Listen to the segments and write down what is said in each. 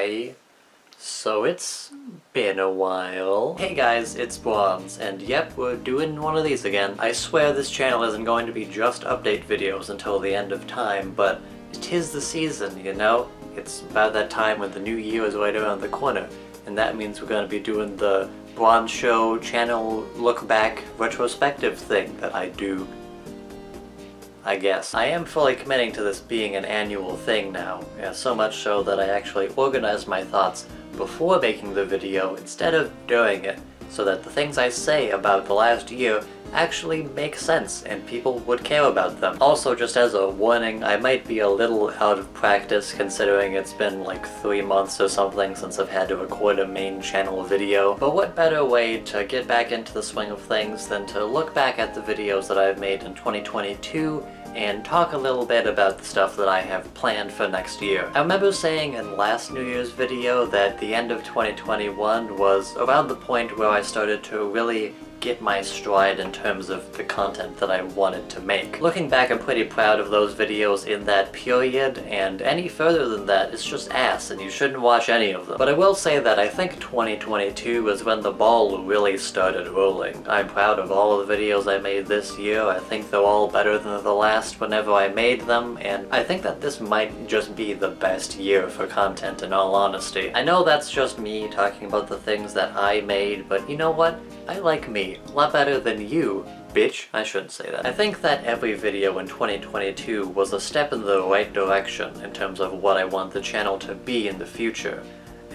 Hi. So it's been a while. Hey guys, it's Bronze, and yep, we're doing one of these again. I swear this channel isn't going to be just update videos until the end of time, but it is the season, you know? It's about that time when the new year is right around the corner, and that means we're going to be doing the Bronze Show channel look back retrospective thing that I do, I guess. I am fully committing to this being an annual thing now, so much so that I actually organized my thoughts before making the video instead of during it, so that the things I say about the last year actually make sense and people would care about them. Also, just as a warning, I might be a little out of practice considering it's been like 3 months or something since I've had to record a main channel video, but what better way to get back into the swing of things than to look back at the videos that I've made in 2022 and talk a little bit about the stuff that I have planned for next year. I remember saying in last New Year's video that the end of 2021 was around the point where I started to really get my stride in terms of the content that I wanted to make. Looking back, I'm pretty proud of those videos in that period, and any further than that is just ass, and you shouldn't watch any of them. But I will say that I think 2022 was when the ball really started rolling. I'm proud of all of the videos I made this year. I think they're all better than the last whenever I made them, and I think that this might just be the best year for content in all honesty. I know that's just me talking about the things that I made, but you know what? I like me a lot better than you, bitch. I shouldn't say that. I think that every video in 2022 was a step in the right direction in terms of what I want the channel to be in the future.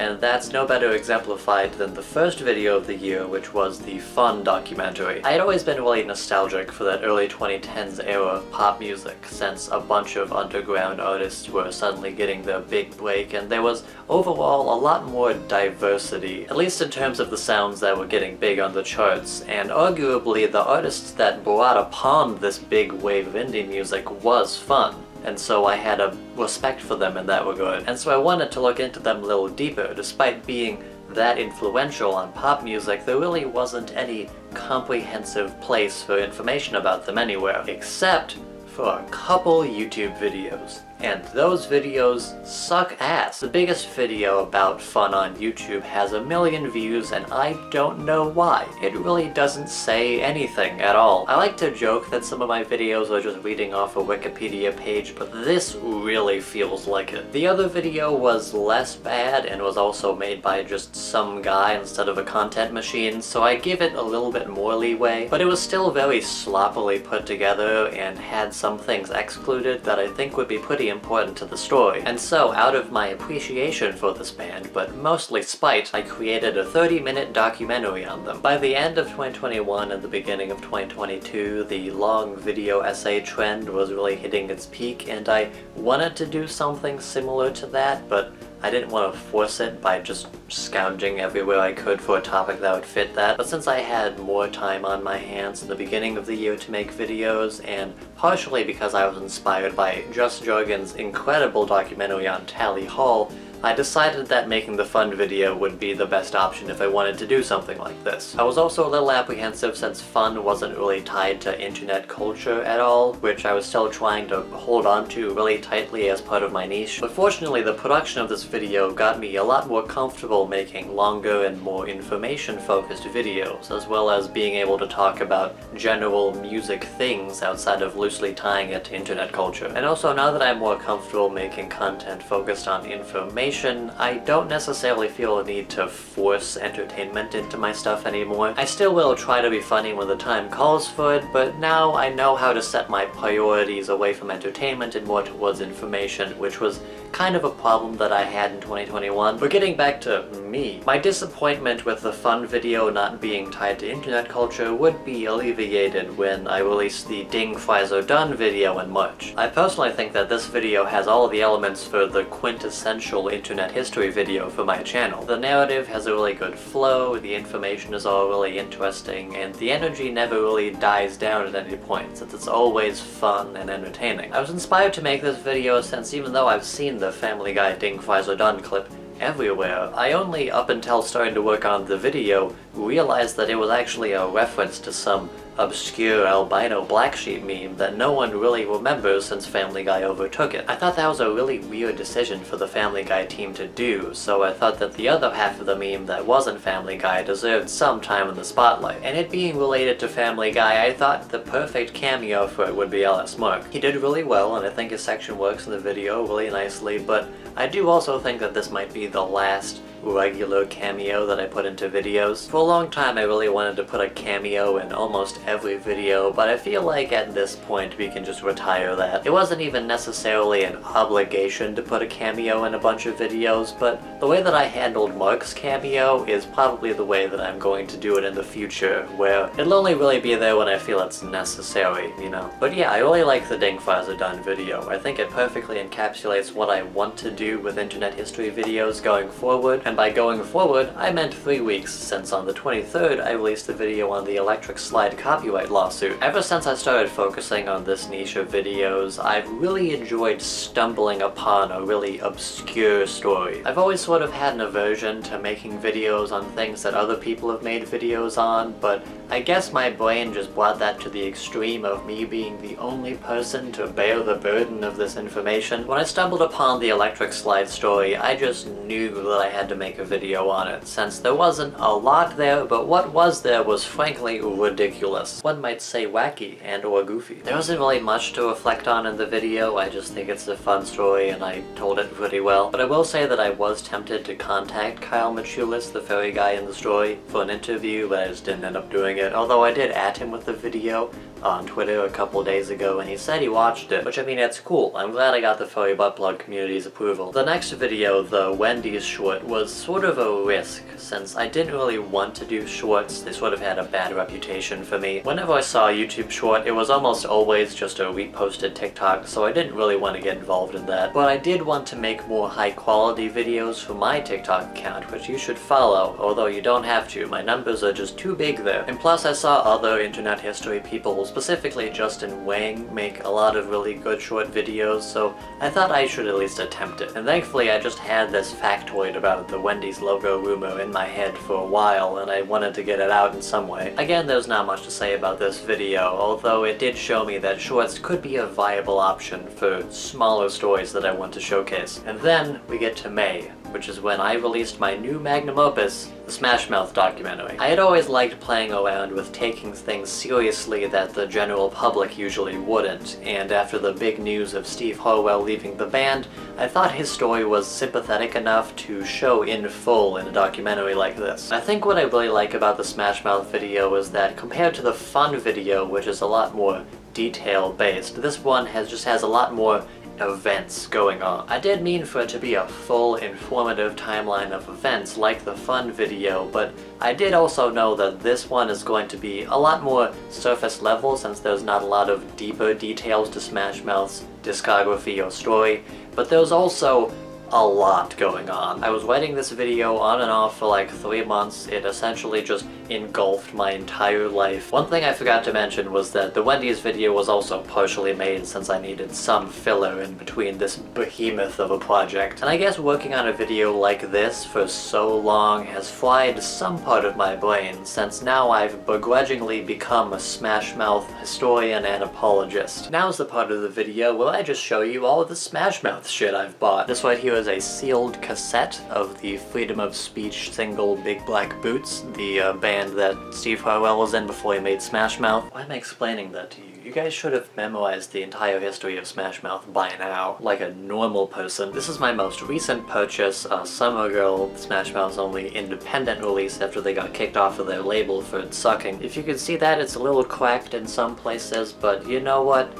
And that's no better exemplified than the first video of the year, which was the Fun documentary. I had always been really nostalgic for that early 2010s era of pop music, since a bunch of underground artists were suddenly getting their big break, and there was overall a lot more diversity, at least in terms of the sounds that were getting big on the charts, and arguably the artists that brought upon this big wave of indie music was Fun. And so I had a respect for them in that regard. And so I wanted to look into them a little deeper. Despite being that influential on pop music, there really wasn't any comprehensive place for information about them anywhere, except for a couple YouTube videos. And those videos suck ass. The biggest video about Fun on YouTube has 1 million views, and I don't know why. It really doesn't say anything at all. I like to joke that some of my videos are just reading off a Wikipedia page, but this really feels like it. The other video was less bad and was also made by just some guy instead of a content machine, so I give it a little bit more leeway, but it was still very sloppily put together and had some things excluded that I think would be pretty important to the story. And so, out of my appreciation for this band, but mostly spite, I created a 30-minute documentary on them. By the end of 2021 and the beginning of 2022, the long video essay trend was really hitting its peak, and I wanted to do something similar to that, but I didn't want to force it by just scounging everywhere I could for a topic that would fit that. But since I had more time on my hands in the beginning of the year to make videos, and partially because I was inspired by Just Jorgen's incredible documentary on Tally Hall, I decided that making the Fun video would be the best option if I wanted to do something like this. I was also a little apprehensive since Fun wasn't really tied to internet culture at all, which I was still trying to hold on to really tightly as part of my niche. But fortunately, the production of this video got me a lot more comfortable making longer and more information-focused videos, as well as being able to talk about general music things outside of loosely tying it to internet culture. And also, now that I'm more comfortable making content focused on information, I don't necessarily feel a need to force entertainment into my stuff anymore. I still will try to be funny when the time calls for it, but now I know how to set my priorities away from entertainment and more towards information, which was kind of a problem that I had in 2021. But getting back to me, my disappointment with the Fun video not being tied to internet culture would be alleviated when I released the Ding Fries Are Done video in March. I personally think that this video has all of the elements for the quintessential internet history video for my channel. The narrative has a really good flow, the information is all really interesting, and the energy never really dies down at any point, since it's always fun and entertaining. I was inspired to make this video since even though I've seen the Family Guy Ding Fries Are Done clip everywhere. I only, up until starting to work on the video, realized that it was actually a reference to some obscure albino black sheep meme that no one really remembers since Family Guy overtook it. I thought that was a really weird decision for the Family Guy team to do, so I thought that the other half of the meme that wasn't Family Guy deserved some time in the spotlight. And it being related to Family Guy, I thought the perfect cameo for it would be L.S. Mark. He did really well, and I think his section works in the video really nicely, but I do also think that this might be the last regular cameo that I put into videos. For a long time I really wanted to put a cameo in almost every video, but I feel like at this point we can just retire that. It wasn't even necessarily an obligation to put a cameo in a bunch of videos, but the way that I handled Mark's cameo is probably the way that I'm going to do it in the future, where it'll only really be there when I feel it's necessary, you know? But yeah, I really like the Ding Files Are Done video. I think it perfectly encapsulates what I want to do with internet history videos going forward. And by going forward, I meant 3 weeks, since on the 23rd I released a video on the Electric Slide copyright lawsuit. Ever since I started focusing on this niche of videos, I've really enjoyed stumbling upon a really obscure story. I've always sort of had an aversion to making videos on things that other people have made videos on, but I guess my brain just brought that to the extreme of me being the only person to bear the burden of this information. When I stumbled upon the Electric Slide story, I just knew that I had to make a video on it, since there wasn't a lot there, but what was there was frankly ridiculous. One might say wacky and or goofy. There wasn't really much to reflect on in the video, I just think it's a fun story and I told it pretty well. But I will say that I was tempted to contact Kyle Machulis, the furry guy in the story, for an interview, but I just didn't end up doing it, although I did at him with the video on Twitter a couple days ago, and he said he watched it, which I mean, it's cool. I'm glad I got the furry butt plug community's approval. The next video, the Wendy's short, was sort of a risk, since I didn't really want to do shorts. They sort of had a bad reputation for me. Whenever I saw a YouTube short, it was almost always just a reposted TikTok, so I didn't really want to get involved in that. But I did want to make more high quality videos for my TikTok account, which you should follow, although you don't have to. My numbers are just too big there. And plus I saw other internet history people, specifically Justin Wang, make a lot of really good short videos, so I thought I should at least attempt it. And thankfully I just had this factoid about the Wendy's logo rumor in my head for a while, and I wanted to get it out in some way. Again, there's not much to say about this video, although it did show me that shorts could be a viable option for smaller stories that I want to showcase. And then we get to May, which is when I released my new magnum opus, the Smash Mouth documentary. I had always liked playing around with taking things seriously that the general public usually wouldn't, and after the big news of Steve Harwell leaving the band, I thought his story was sympathetic enough to show in full in a documentary like this. I think what I really like about the Smash Mouth video is that compared to the Fun video, which is a lot more detail-based, this one just has a lot more events going on. I did mean for it to be a full, informative timeline of events like the Fun video, but I did also know that this one is going to be a lot more surface level, since there's not a lot of deeper details to Smash Mouth's discography or story, but there's also a lot going on. I was writing this video on and off for like 3 months. It essentially just engulfed my entire life. One thing I forgot to mention was that the Wendy's video was also partially made since I needed some filler in between this behemoth of a project. And I guess working on a video like this for so long has fried some part of my brain, since now I've begrudgingly become a Smash Mouth historian and apologist. Now's the part of the video where I just show you all of the Smash Mouth shit I've bought. This right here is a sealed cassette of the Freedom of Speech single Big Black Boots, the band that Steve Harwell was in before he made Smash Mouth. Why am I explaining that to you? You guys should have memorized the entire history of Smash Mouth by now, like a normal person. This is my most recent purchase, Summer Girl, Smash Mouth's only independent release after they got kicked off of their label for sucking. If you can see that, it's a little cracked in some places, but you know what?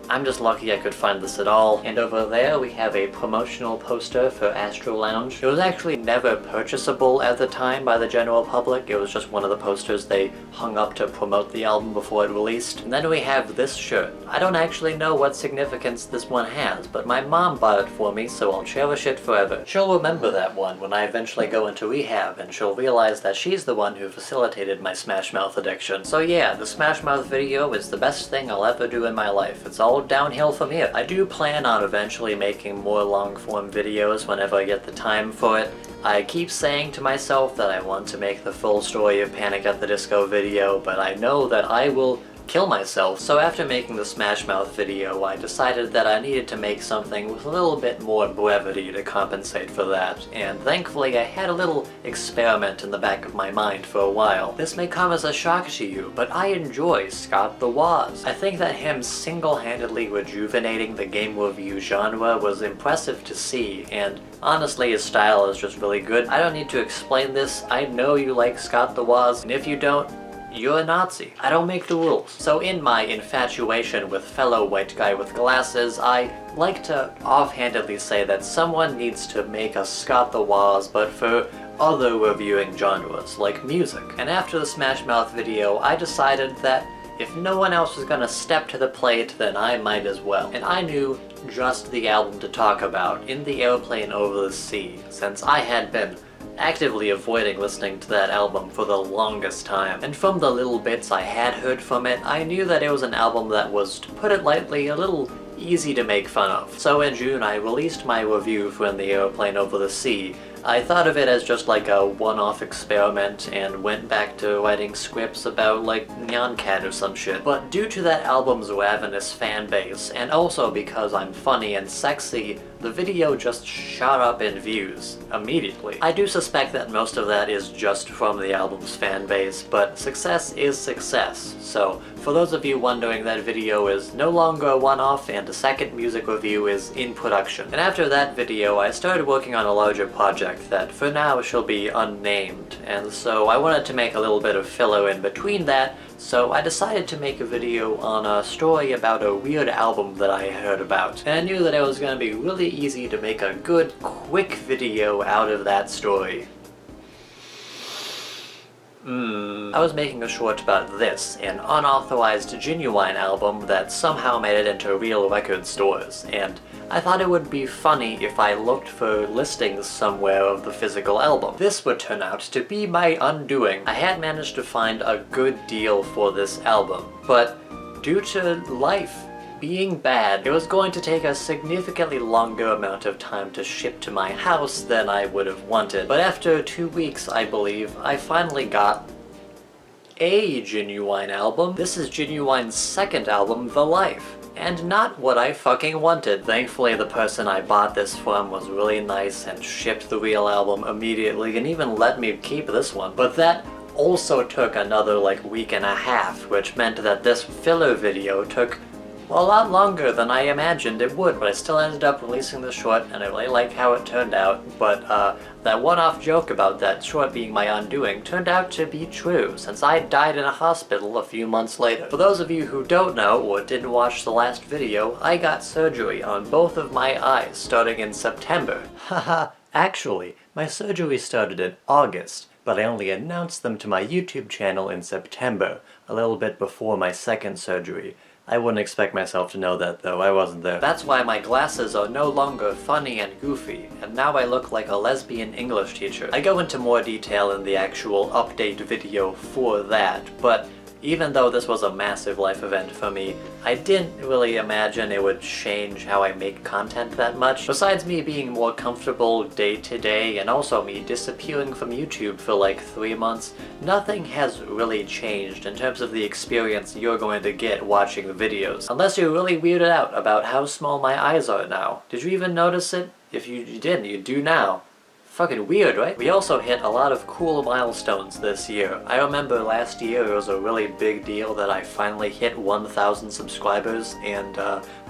I'm just lucky I could find this at all. And over there we have a promotional poster for Astro Lounge. It was actually never purchasable at the time by the general public. It was just one of the posters they hung up to promote the album before it released. And then we have this shirt. I don't actually know what significance this one has, but my mom bought it for me, so I'll cherish it forever. She'll remember that one when I eventually go into rehab, and she'll realize that she's the one who facilitated my Smash Mouth addiction. So yeah, the Smash Mouth video is the best thing I'll ever do in my life. It's all all downhill from here. I do plan on eventually making more long-form videos whenever I get the time for it. I keep saying to myself that I want to make the full story of Panic at the Disco video, but I know that I will kill myself. So after making the Smash Mouth video, I decided that I needed to make something with a little bit more brevity to compensate for that, and thankfully I had a little experiment in the back of my mind for a while. This may come as a shock to you, but I enjoy Scott the Woz. I think that him single-handedly rejuvenating the game review genre was impressive to see, and honestly his style is just really good. I don't need to explain this, I know you like Scott the Woz, and if you don't, you're a Nazi. I don't make the rules. So in my infatuation with fellow white guy with glasses, I like to offhandedly say that someone needs to make a Scott the Woz, but for other reviewing genres, like music. And after the Smash Mouth video, I decided that if no one else was gonna step to the plate, then I might as well. And I knew just the album to talk about, In the Airplane Over the Sea, since I had been actively avoiding listening to that album for the longest time. And from the little bits I had heard from it, I knew that it was an album that was, to put it lightly, a little easy to make fun of. So in June I released my review for In the Airplane Over the Sea. I thought of it as just like a one-off experiment and went back to writing scripts about like Nyan Cat or some shit. But due to that album's ravenous fan base, and also because I'm funny and sexy, the video just shot up in views immediately. I do suspect that most of that is just from the album's fan base, but success is success. So for those of you wondering, that video is no longer a one-off and a second music review is in production. And after that video, I started working on a larger project that for now shall be unnamed, and so I wanted to make a little bit of filler in between that, so I decided to make a video on a story about a weird album that I heard about. And I knew that it was going to be really easy to make a good, quick video out of that story. I was making a short about this, an unauthorized Genuine album that somehow made it into real record stores, and I thought it would be funny if I looked for listings somewhere of the physical album. This would turn out to be my undoing. I had managed to find a good deal for this album, but due to life being bad, it was going to take a significantly longer amount of time to ship to my house than I would have wanted. But after 2 weeks, I believe, I finally got a Genuine album. This is Genuine's second album, The Life. And not what I fucking wanted. Thankfully, the person I bought this from was really nice and shipped the real album immediately and even let me keep this one. But that also took another like week and a half, which meant that this filler video took a lot longer than I imagined it would, but I still ended up releasing the short, and I really like how it turned out. But that one-off joke about that short being my undoing turned out to be true, since I died in a hospital a few months later. For those of you who don't know, or didn't watch the last video, I got surgery on both of my eyes starting in September. Haha, actually, my surgery started in August, but I only announced them to my YouTube channel in September, a little bit before my second surgery. I wouldn't expect myself to know that, though. I wasn't there. That's why my glasses are no longer funny and goofy, and now I look like a lesbian English teacher. I go into more detail in the actual update video for that, but even though this was a massive life event for me, I didn't really imagine it would change how I make content that much. Besides me being more comfortable day to day, and also me disappearing from YouTube for like 3 months, nothing has really changed in terms of the experience you're going to get watching the videos. Unless you're really weirded out about how small my eyes are now. Did you even notice it? If you didn't, you do now. Fucking weird, right? We also hit a lot of cool milestones this year. I remember last year it was a really big deal that I finally hit 1,000 subscribers, and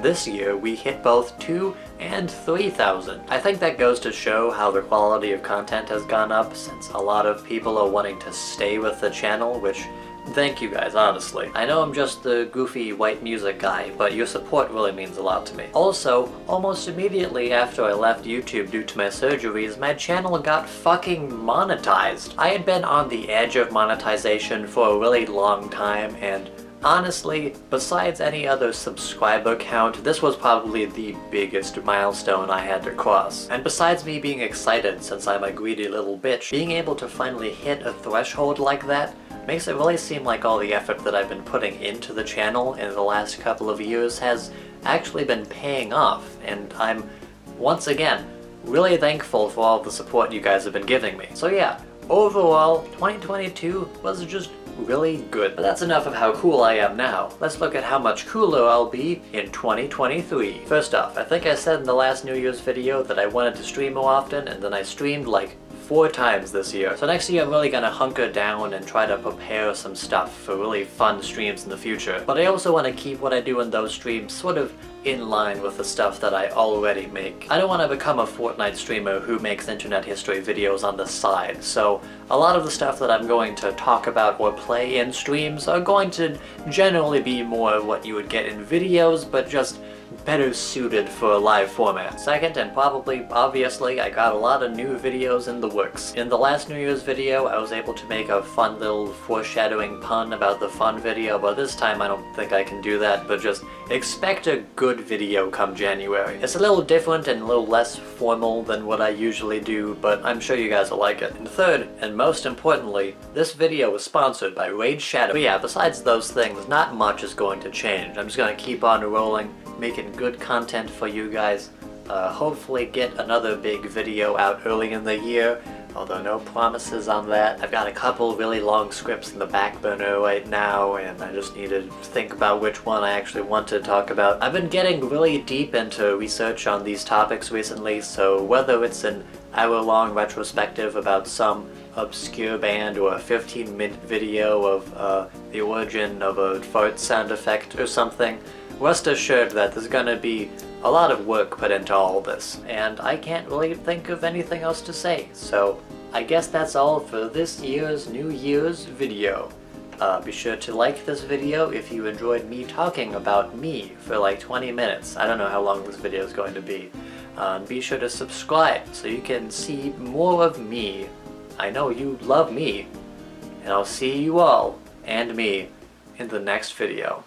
this year we hit both 2,000 and 3,000. I think that goes to show how the quality of content has gone up, since a lot of people are wanting to stay with the channel, which thank you guys, honestly. I know I'm just the goofy white music guy, but your support really means a lot to me. Also, almost immediately after I left YouTube due to my surgeries, my channel got fucking monetized. I had been on the edge of monetization for a really long time, and honestly, besides any other subscriber count, this was probably the biggest milestone I had to cross. And besides me being excited since I'm a greedy little bitch, being able to finally hit a threshold like that makes it really seem like all the effort that I've been putting into the channel in the last couple of years has actually been paying off, and I'm, once again, really thankful for all the support you guys have been giving me. So yeah, overall, 2022 was just really good. But that's enough of how cool I am now. Let's look at how much cooler I'll be in 2023. First off, I think I said in the last New Year's video that I wanted to stream more often, and then I streamed like 4 times this year. So next year I'm really gonna hunker down and try to prepare some stuff for really fun streams in the future. But I also want to keep what I do in those streams sort of in line with the stuff that I already make. I don't want to become a Fortnite streamer who makes internet history videos on the side, so a lot of the stuff that I'm going to talk about or play in streams are going to generally be more what you would get in videos, but just better suited for a live format. Second, and probably obviously, I got a lot of new videos in the works. In the last New Year's video, I was able to make a fun little foreshadowing pun about the fun video, but this time I don't think I can do that, but just expect a good video come January. It's a little different and a little less formal than what I usually do, but I'm sure you guys will like it. And third, and most importantly, this video was sponsored by Raid Shadow. But yeah, besides those things, not much is going to change. I'm just gonna keep on rolling, making good content for you guys. Hopefully get another big video out early in the year, although no promises on that. I've got a couple really long scripts in the back burner right now, and I just need to think about which one I actually want to talk about. I've been getting really deep into research on these topics recently, so whether it's an hour-long retrospective about some obscure band or a 15-minute video of the origin of a fart sound effect or something, rest assured that there's gonna be a lot of work put into all this, and I can't really think of anything else to say, so I guess that's all for this year's New Year's video. Be sure to like this video if you enjoyed me talking about me for like 20 minutes. I don't know how long this video is going to be. Be sure to subscribe so you can see more of me. I know you love me, and I'll see you all, and me, in the next video.